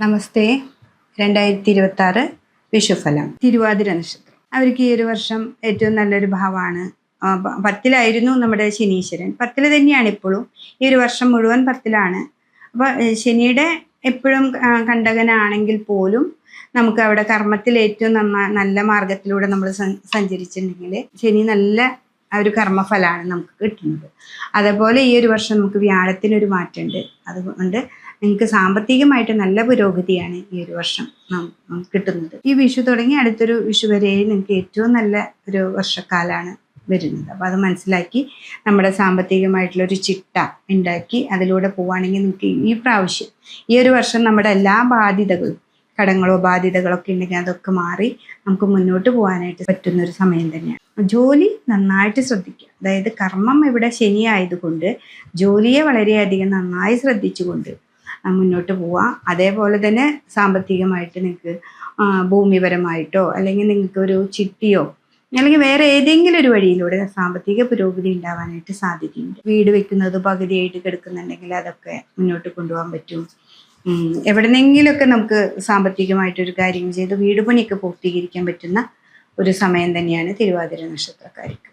നമസ്തേ. 2026 വിഷുഫലം. തിരുവാതിര നക്ഷത്രം. അവർക്ക് ഈ ഒരു വർഷം ഏറ്റവും നല്ലൊരു ഭാവമാണ്. 10-ലായിരുന്നു നമ്മുടെ ശനീശ്വരൻ. 10-ൽ തന്നെയാണ് ഇപ്പോഴും. ഈ ഒരു വർഷം മുഴുവൻ 10-ലാണ്. അപ്പോൾ ശനിയുടെ എപ്പോഴും കണ്ടകനാണെങ്കിൽ പോലും നമുക്ക് അവിടെ കർമ്മത്തിൽ ഏറ്റവും നല്ല മാർഗത്തിലൂടെ നമ്മൾ സഞ്ചരിച്ചിട്ടുണ്ടെങ്കിൽ ശനി നല്ല ഒരു കർമ്മഫലമാണ് നമുക്ക് കിട്ടുന്നത്. അതേപോലെ ഈ ഒരു വർഷം നമുക്ക് വ്യാഴത്തിനൊരു മാറ്റമുണ്ട്. അതുകൊണ്ട് നിങ്ങൾക്ക് സാമ്പത്തികമായിട്ട് നല്ല പുരോഗതിയാണ് ഈ ഒരു വർഷം കിട്ടുന്നത്. ഈ വിഷു തുടങ്ങി അടുത്തൊരു വിഷു വരെ നിങ്ങൾക്ക് ഏറ്റവും നല്ല ഒരു വർഷക്കാലമാണ് വരുന്നത്. അപ്പോൾ അത് മനസ്സിലാക്കി നമ്മുടെ സാമ്പത്തികമായിട്ടുള്ളൊരു ചിട്ട ഉണ്ടാക്കി അതിലൂടെ പോവുകയാണെങ്കിൽ നിങ്ങൾക്ക് ഈ പ്രാവശ്യം ഈ ഒരു വർഷം നമ്മുടെ എല്ലാ ബാധ്യതകളും, കടങ്ങളോ ബാധ്യതകളൊക്കെ ഉണ്ടെങ്കിൽ അതൊക്കെ മാറി നമുക്ക് മുന്നോട്ട് പോകാനായിട്ട് പറ്റുന്നൊരു സമയം തന്നെയാണ്. ജോലി നന്നായിട്ട് ശ്രദ്ധിക്കുക. അതായത് കർമ്മം ഇവിടെ ശനി ആയതുകൊണ്ട് ജോലിയെ വളരെയധികം നന്നായി ശ്രദ്ധിച്ചുകൊണ്ട് മുന്നോട്ട് പോവാം. അതേപോലെ തന്നെ സാമ്പത്തികമായിട്ട് നിങ്ങൾക്ക് ഭൂമിപരമായിട്ടോ അല്ലെങ്കിൽ നിങ്ങൾക്ക് ഒരു ചിട്ടിയോ അല്ലെങ്കിൽ വേറെ ഏതെങ്കിലും ഒരു വഴിയിലൂടെ സാമ്പത്തിക പുരോഗതി ഉണ്ടാവാനായിട്ട് സാധ്യതയുണ്ട്. വീട് വെക്കുന്നത് പകുതിയായിട്ട് കിടക്കുന്നുണ്ടെങ്കിൽ അതൊക്കെ മുന്നോട്ട് കൊണ്ടുപോകാൻ പറ്റും. എവിടെന്നെങ്കിലുമൊക്കെ നമുക്ക് സാമ്പത്തികമായിട്ടൊരു കാര്യങ്ങൾ ചെയ്ത് വീട് പണിയൊക്കെ പൂർത്തീകരിക്കാൻ പറ്റുന്ന ഒരു സമയം തന്നെയാണ് തിരുവാതിര നക്ഷത്രക്കാർക്ക്.